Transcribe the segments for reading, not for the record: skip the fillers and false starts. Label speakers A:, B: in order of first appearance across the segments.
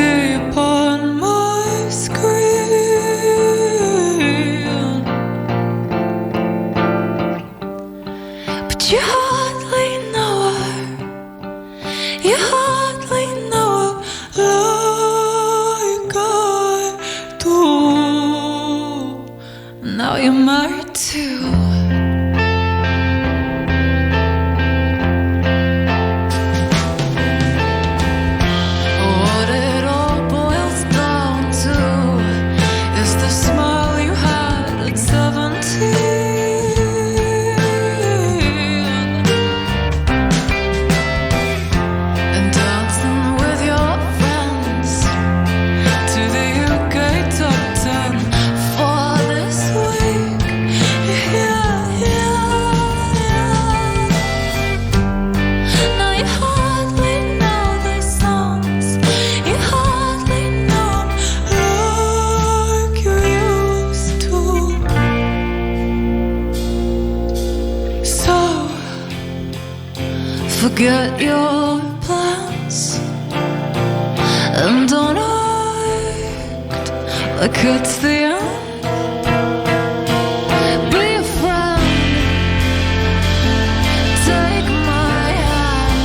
A: see upon my screen, but you hardly know her. You hardly know her like I do. Now you're married too. Forget your plans and don't act like it's the end. Be a friend, take my hand.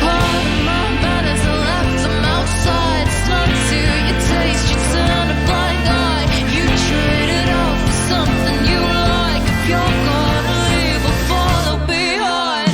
A: Part of my manners are left them outside. It's not to your taste, you turn a blind eye. You trade it off for something you like. If you're gonna leave or follow behind.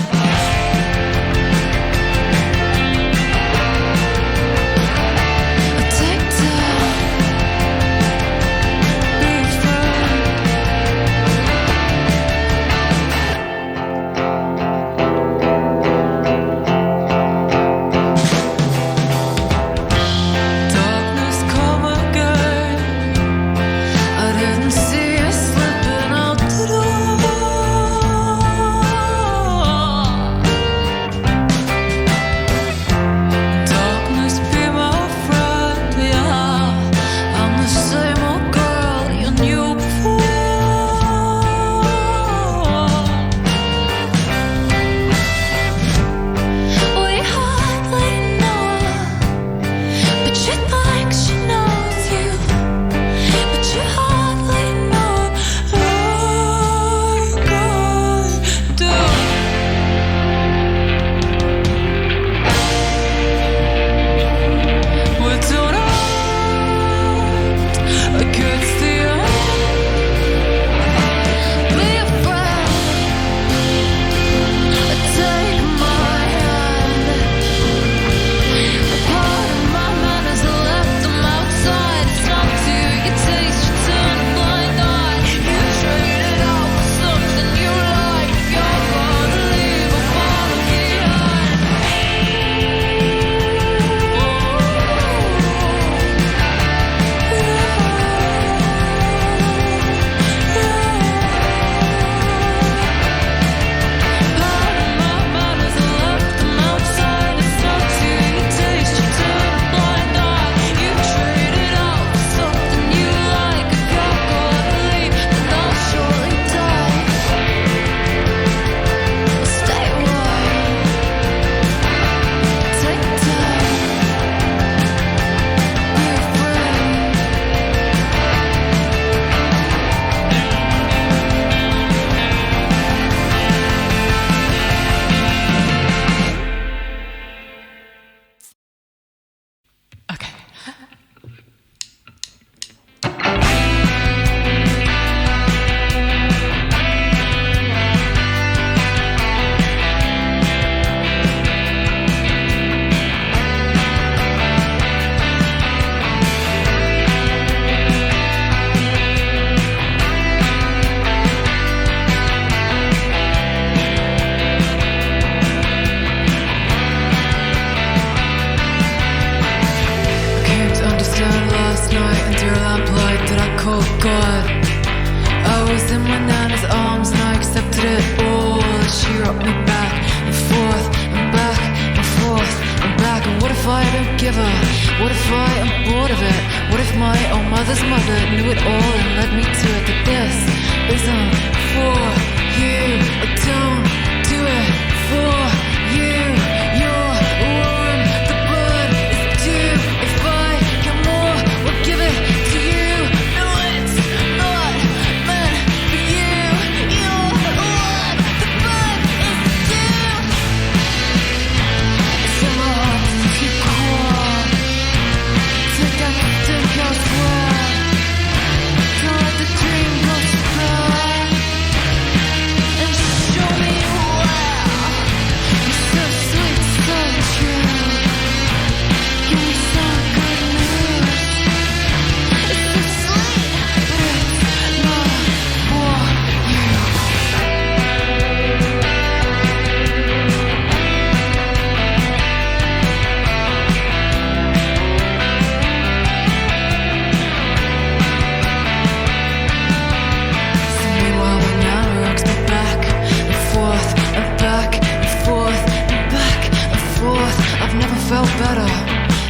B: What if I am bored of it? What if my own mother's mother knew it all and led me to it? That this isn't for you. I don't do it for you. You're warm, the blood is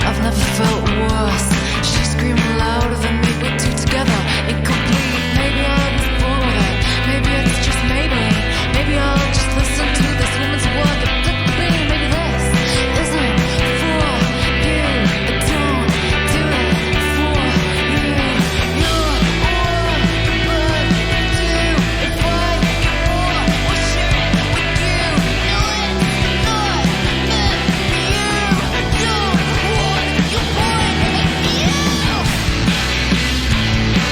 B: I've never felt worse. She screamed louder than me, we're two together, incomplete. Maybe I was born with it. Maybe it's just Maybelline. Maybe I'll just listen to this woman's word that took me. Maybe this isn't for you. But don't do it for you. You're all but do if I get more or share it with you. No, it's not meant for you. I don't want your point of view.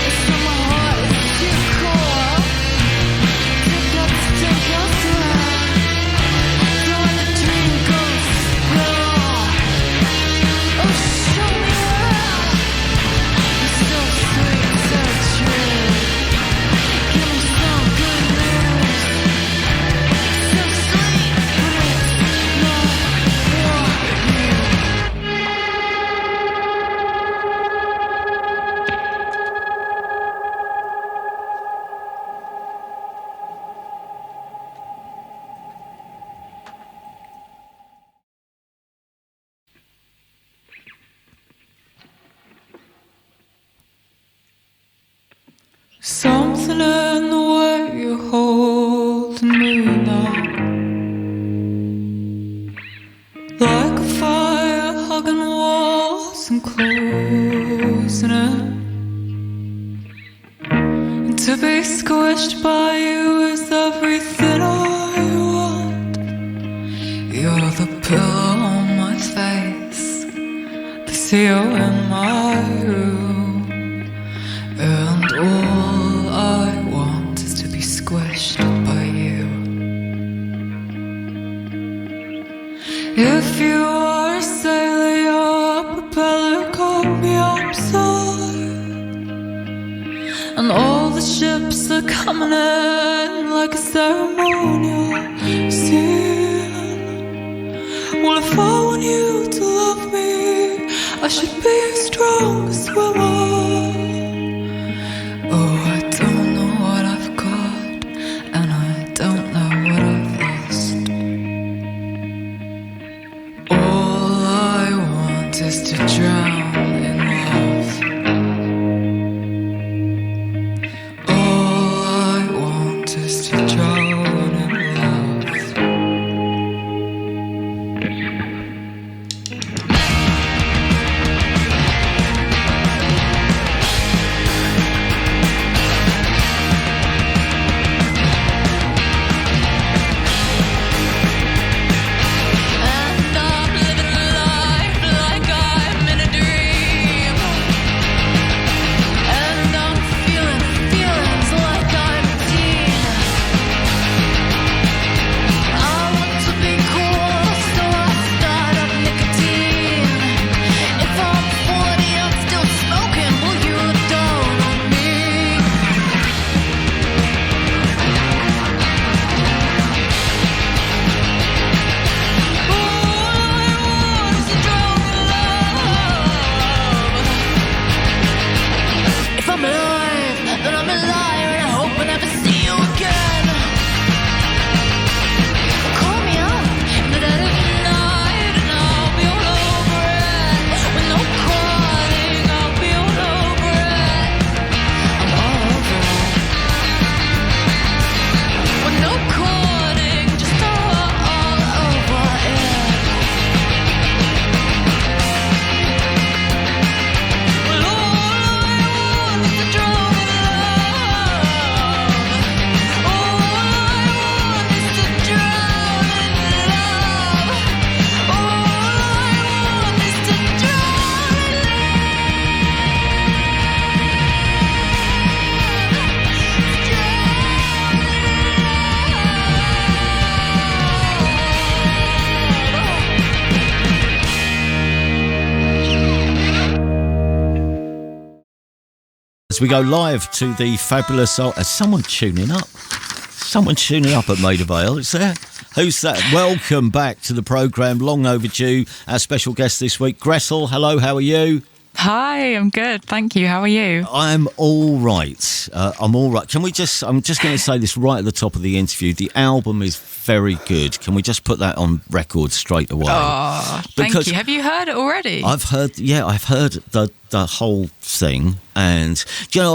B: It's from my heart, it's too cool. Take up, take elsewhere. Don't let the dream go spill. Oh, show me where. You're so sweet, so true. Give me some good news. So sweet, but it's not for you.
C: Something in the way you're holding me now, like a fire hugging walls and closing in. And to be squished by you is everything I want. You're the pillow on my face, the seal in my room, and all I want is to be squished by you. If you are a sailor, your propeller caught me upside, and all the ships are coming in like a ceremonial scene. Well, if I want you to love me, I should be a strong swimmer. Oh, I don't know what I've got, and I don't know what I've lost. All I want is to drown in love. All I want is to drown in love.
A: And I'm living life like I'm in a dream. And I'm feeling feelings like I'm a teen. I want to be cool, so I start up nicotine. If I'm 40, I'm still smoking. Will you look down on me? All I want is to drown in love. If I'm alive, then I'm a liar, and I hope I never see you again. Call me up in the dead of night, and I'll be all over it. With no crying, I'll be all over it. I'm all over it. With no crying, just all over it. Well, all I want is to drown in love. All I want is to drown in love. All I want is to drown in
D: As we go live to the fabulous... someone tuning up? Someone tuning up at Maida Vale, is there? Who's that? Welcome back to the programme, long overdue. Our special guest this week, Gretel. Hello, how are you?
C: Hi, I'm good. Thank you. How are you?
D: I'm all right. I'm all right. I'm just going to say this right at the top of the interview. The album is very good. Can we just put that on record straight away?
C: Oh, thank you. Have you heard it already?
D: I've heard the whole thing. And,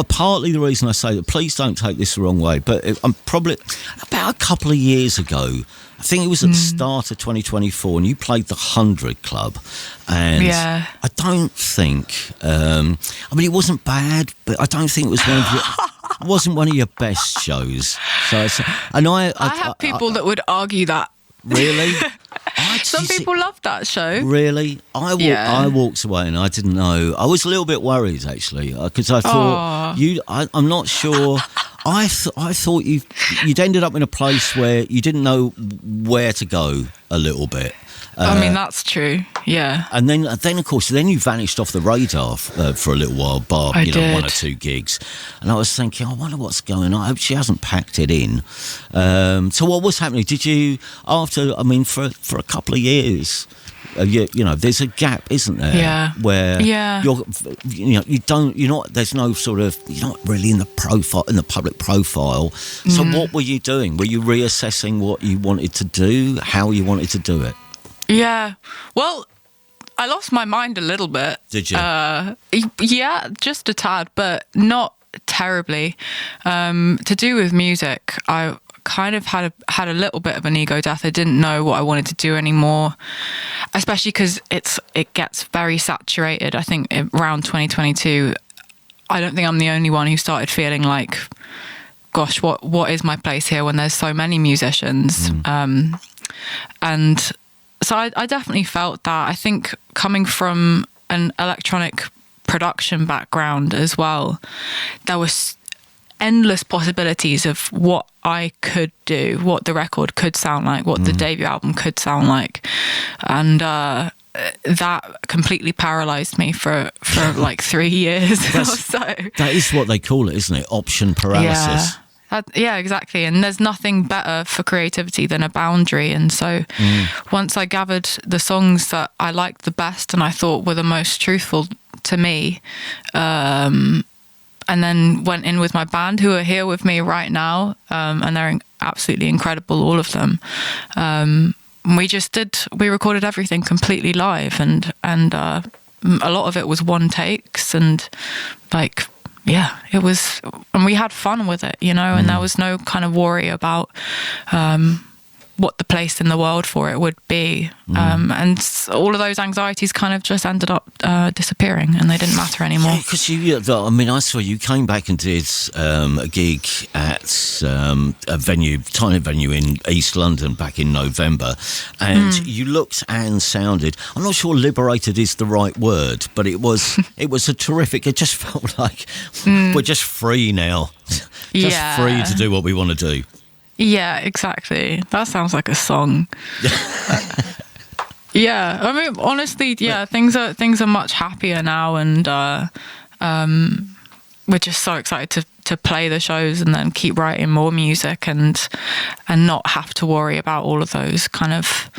D: partly the reason I say that, please don't take this the wrong way, but I'm probably about a couple of years ago, I think it was at the start of 2024, and you played the 100 Club. And I don't think, it wasn't bad, but I don't think it was wasn't one of your best shows. I
C: have people that would argue that.
D: Really?
C: Some people love that show.
D: Really? I walked away and I didn't know. I was a little bit worried, actually, because I thought I'm not sure. I thought you'd ended up in a place where you didn't know where to go a little bit.
C: That's true. Yeah.
D: And then of course, you vanished off the radar for a little while, bar, one or two gigs. And I was thinking, I wonder what's going on. I hope she hasn't packed it in. So what was happening? Did you, for a couple of years, there's a gap, isn't there?
C: Yeah.
D: Where there's no sort of, you're not really in the public profile. So what were you doing? Were you reassessing what you wanted to do, how you wanted to do it?
C: Yeah. Well, I lost my mind a little bit.
D: Did you?
C: Yeah, just a tad, but not terribly. To do with music, I kind of had a little bit of an ego death. I didn't know what I wanted to do anymore, especially because it gets very saturated. I think around 2022, I don't think I'm the only one who started feeling like, gosh, what is my place here when there's so many musicians? And so I definitely felt that. I think coming from an electronic production background as well, there was endless possibilities of what I could do, what the record could sound like, what the debut album could sound like. And that completely paralyzed me for like 3 years or so.
D: That is what they call it, isn't it? Option paralysis.
C: Yeah, exactly. And there's nothing better for creativity than a boundary. And so once I gathered the songs that I liked the best and I thought were the most truthful to me, and then went in with my band, who are here with me right now, and they're absolutely incredible, all of them. We recorded everything completely live, and a lot of it was one takes, and it was, and we had fun with it, and there was no kind of worry about what the place in the world for it would be. And all of those anxieties kind of just ended up disappearing, and they didn't matter anymore.
D: Yeah, because I saw you came back and did a gig at a tiny venue in East London back in November, and you looked and sounded, I'm not sure liberated is the right word, but it was a terrific, it just felt like we're just free now. Just free to do what we want to do.
C: Yeah, exactly. That sounds like a song. Yeah, honestly, things are much happier now, and we're just so excited to play the shows and then keep writing more music and not have to worry about all of those kind of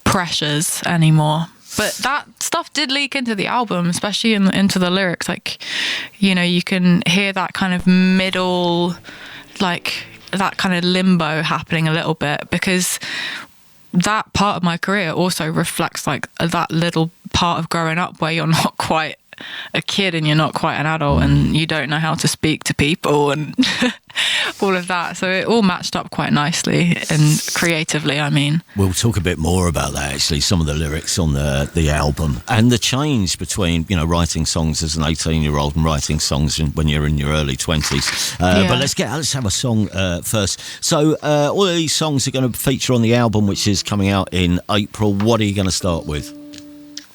C: pressures anymore. But that stuff did leak into the album, especially into the lyrics. You can hear that kind of middle, that kind of limbo happening a little bit, because that part of my career also reflects that little part of growing up where you're not quite a kid and you're not quite an adult and you don't know how to speak to people and all of that. So it all matched up quite nicely and creatively, We'll
D: talk a bit more about that, actually, some of the lyrics on the album and the change between, writing songs as an 18-year-old and writing songs when you're in your early 20s. But let's have a song first. So all of these songs are going to feature on the album, which is coming out in April. What are you going to start with?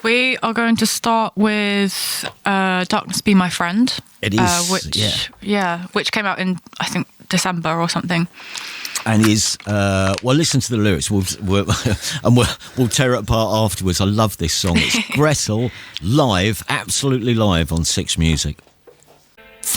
C: We are going to start with Darkness Be My Friend.
D: It is,
C: which came out in, I think, December or something.
D: And is, listen to the lyrics. We'll tear it apart afterwards. I love this song. It's Gretel, live, absolutely live on Six Music.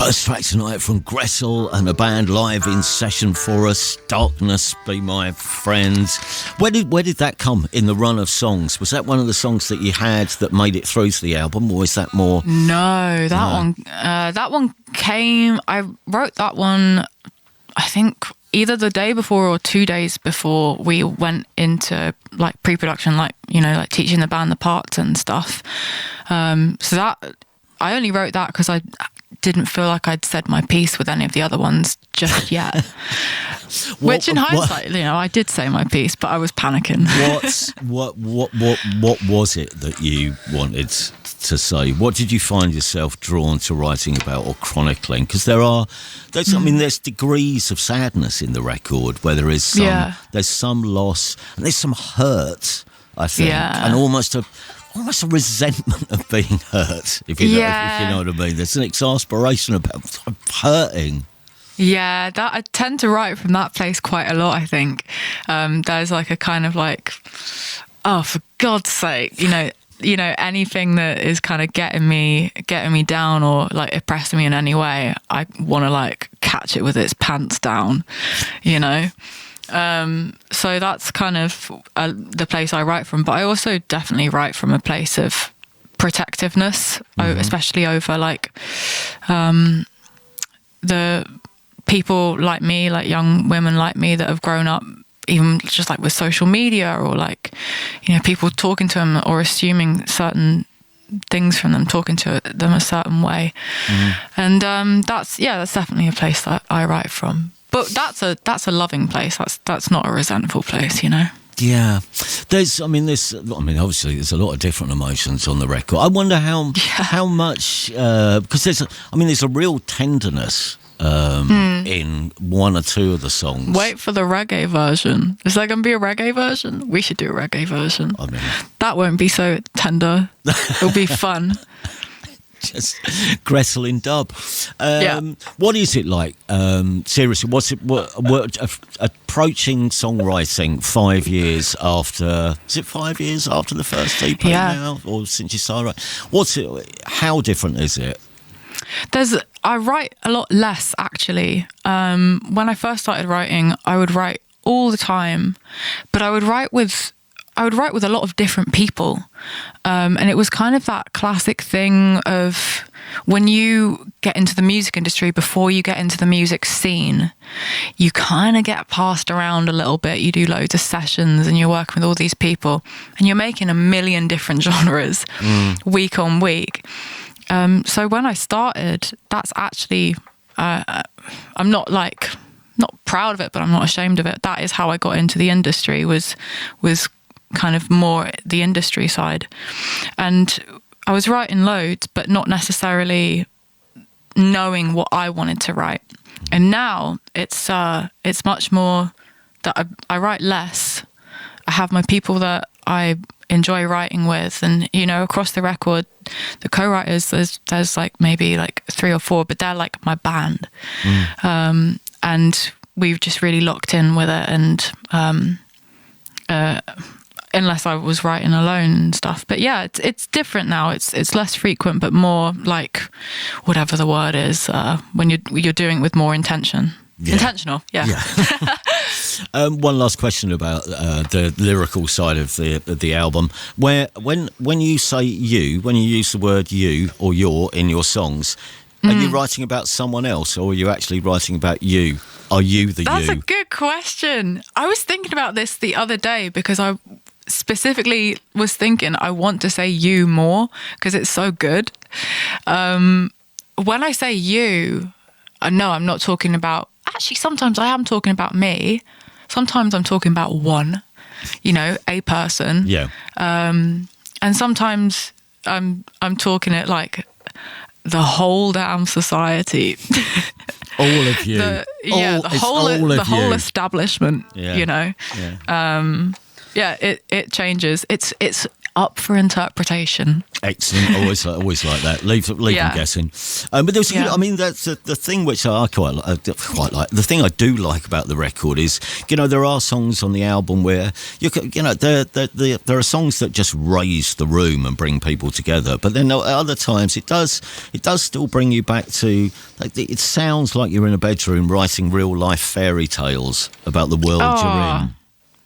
D: First track tonight from Gretel and a band live in session for us. Darkness Be My Friend. Where did that come in the run of songs? Was that one of the songs that you had that made it through to the album, or is that more?
B: No, that one came. I wrote that one, I think, either the day before or 2 days before we went into like pre-production, like, you know, like teaching the band the parts and stuff. So that I only wrote that because I didn't feel like I'd said my piece with any of the other ones just yet. Which in hindsight, you know, I did say my piece, but I was panicking.
D: What was it that you wanted to say? What did you find yourself drawn to writing about or chronicling? Because there's degrees of sadness in the record, where there is there's some loss and there's some hurt, I think, and almost a resentment of being hurt, if you know what I mean. There's an exasperation about hurting.
B: Yeah, that I tend to write from that place quite a lot, I think. There's like a kind of like, oh, for God's sake, you know, anything that is kind of getting me down or like oppressing me in any way, I want to like catch it with its pants down, you know. So that's kind of the place I write from. But I also definitely write from a place of protectiveness, especially over like the people like me, like young women like me that have grown up even just like with social media, or like, you know, people talking to them or assuming certain things from them, talking to them a certain way. And that's definitely a place that I write from. But that's a loving place. That's not a resentful place, you know.
D: Yeah, obviously there's a lot of different emotions on the record. I wonder how much, because there's a real tenderness in one or two of the songs.
B: Wait for the reggae version. Is there going to be a reggae version? We should do a reggae version.
D: I mean,
B: that won't be so tender. It'll be fun.
D: Just Gretel in dub. What is it like? Seriously, what approaching songwriting 5 years after? Is it 5 years after the first EP now, or since you started? How different is it?
B: I write a lot less, actually. When I first started writing, I would write all the time, but I would write with a lot of different people. And it was kind of that classic thing of when you get into the music industry, before you get into the music scene, you kind of get passed around a little bit. You do loads of sessions and you're working with all these people and you're making a million different genres week on week. So when I started, that's actually, I'm not proud of it, but I'm not ashamed of it. That is how I got into the industry, was kind of more the industry side. And I was writing loads, but not necessarily knowing what I wanted to write. And now it's much more that I write less. I have my people that I enjoy writing with, and you know, across the record, the co-writers, there's like maybe like 3 or 4, but they're like my band. And we've just really locked in with it, and unless I was writing alone and stuff. But yeah, it's different now. It's less frequent, but more like whatever the word is, when you're doing it with more intention. Yeah. Intentional, yeah.
D: One last question about the lyrical side of the album. When you say you, when you use the word you or your in your songs, are you writing about someone else, or are you actually writing about you? Are you the
B: That's
D: you?
B: That's a good question. I was thinking about this the other day because I specifically was thinking I want to say you more because it's so good. When I say you, no, I'm not talking about... Actually, sometimes I am talking about me. Sometimes I'm talking about one, you know, a person.
D: Yeah.
B: And sometimes I'm talking it like the whole damn society.
D: All of you.
B: The whole establishment, you know.
D: Yeah.
B: It changes. It's
C: up for interpretation.
D: Excellent. Always like that. Leave them guessing. But there's, I mean, that's the thing which I quite like. The thing I do like about the record is, there are songs on the album where there are songs that just raise the room and bring people together. But then at other times it does still bring you back to. It sounds like you're in a bedroom writing real life fairy tales about the world you're in.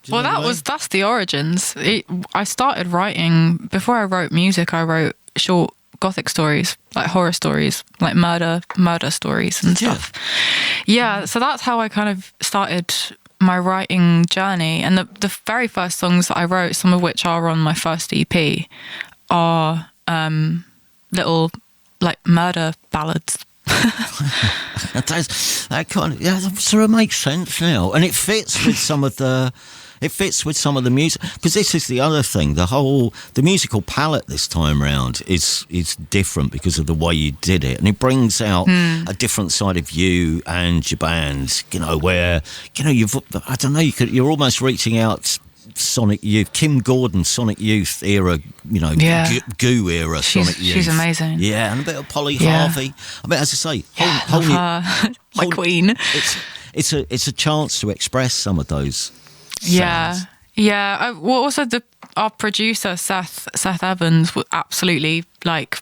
C: Well, that's the origins. I started writing, before I wrote music, I wrote short gothic stories, like horror stories, like murder stories and stuff. Yeah, so that's how I kind of started my writing journey. And the very first songs that I wrote, some of which are on my first EP, are little, like, murder ballads.
D: that kind of sort of makes sense now, and it fits with some of the music, because this is the other thing. The musical palette this time round is different because of the way you did it, and it brings out a different side of you and your band. Where you're almost reaching out. Sonic Youth, Kim Gordon, Sonic Youth era, goo era, Sonic Youth.
C: She's amazing.
D: Yeah, and a bit of Polly Harvey. I mean, as I say,
C: my queen.
D: It's a chance to express some of those sounds.
C: Yeah. Well, also our producer Seth Evans was absolutely, like,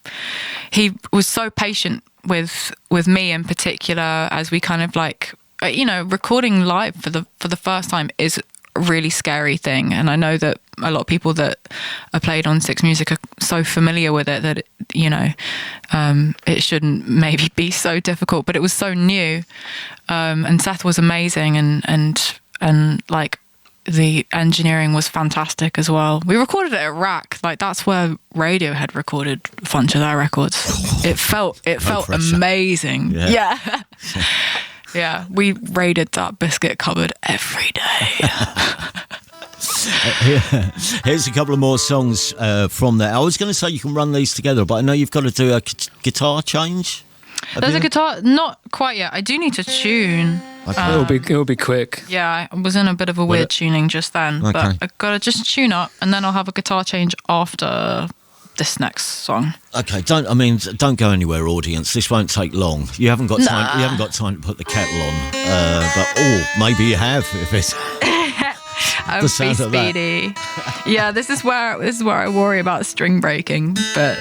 C: he was so patient with me in particular, as we kind of, like, recording live for the first time is a really scary thing, and I know that a lot of people that are played on Six Music are so familiar with it that it shouldn't maybe be so difficult, but it was so new, and Seth was amazing, and like the engineering was fantastic as well. We recorded it at Rack, like that's where Radiohead recorded a bunch of their records. It felt amazing. Yeah. Yeah, we raided that biscuit cupboard every day.
D: Here's a couple of more songs from there. I was going to say you can run these together, but I know you've got to do a guitar change.
C: There's a guitar, not quite yet. I do need to tune.
E: Okay. It'll be quick.
C: Yeah, I was in a bit of a weird tuning just then, but I've got to just tune up, and then I'll have a guitar change after this next song. Okay,
D: don't go anywhere, audience. This won't take long. You haven't got time. You haven't got time to put the kettle on. But maybe you have if it's.
C: I'll be speedy. Yeah, this is where I worry about string breaking, but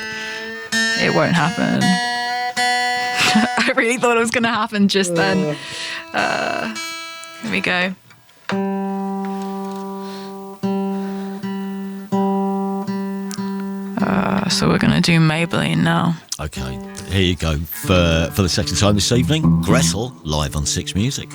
C: it won't happen. I really thought it was going to happen just then. Here we go. So we're going to do Maybelline now.
D: Okay, here you go for the second time this evening. Gretel, live on Six Music.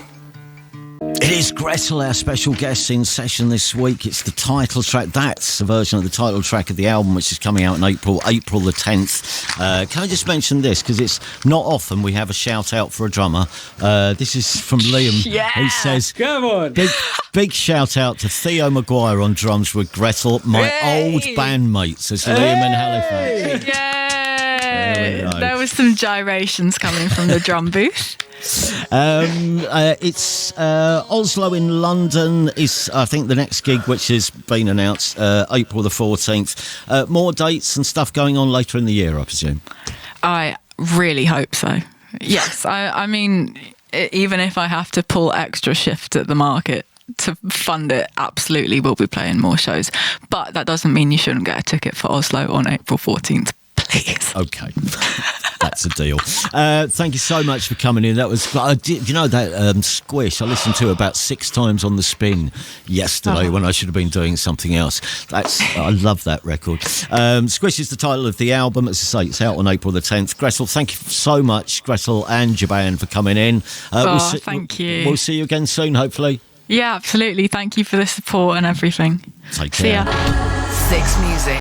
D: It is Gretel, our special guest in session this week. It's the title track. That's a version of the title track of the album, which is coming out in April the 10th. Can I just mention this? Because it's not often we have a shout out for a drummer. This is from Liam.
C: Yeah.
D: He says,
E: "Come on,
D: big shout out to Theo Maguire on drums with Gretel, my old bandmate," says Liam in Halifax.
C: Yay! There was some gyrations coming from the drum booth.
D: It's Oslo in London is, I think, the next gig, which has been announced, April the 14th. More dates and stuff going on later in the year, I presume.
C: I really hope so. Yes, I mean, even if I have to pull extra shifts at the market to fund it, absolutely we'll be playing more shows. But that doesn't mean you shouldn't get a ticket for Oslo on April 14th, please.
D: Okay. That's a deal. Thank you so much for coming in. That was, you know, that Squish I listened to about 6 times on the spin yesterday when I should have been doing something else. I love that record. Squish is the title of the album. As I say, it's out on April the 10th. Gretel, thank you so much, Gretel and your band, for coming in.
C: Thank you.
D: We'll see you again soon, hopefully.
C: Yeah, absolutely. Thank you for the support and everything.
D: Take care.
C: See ya.
B: Six Music.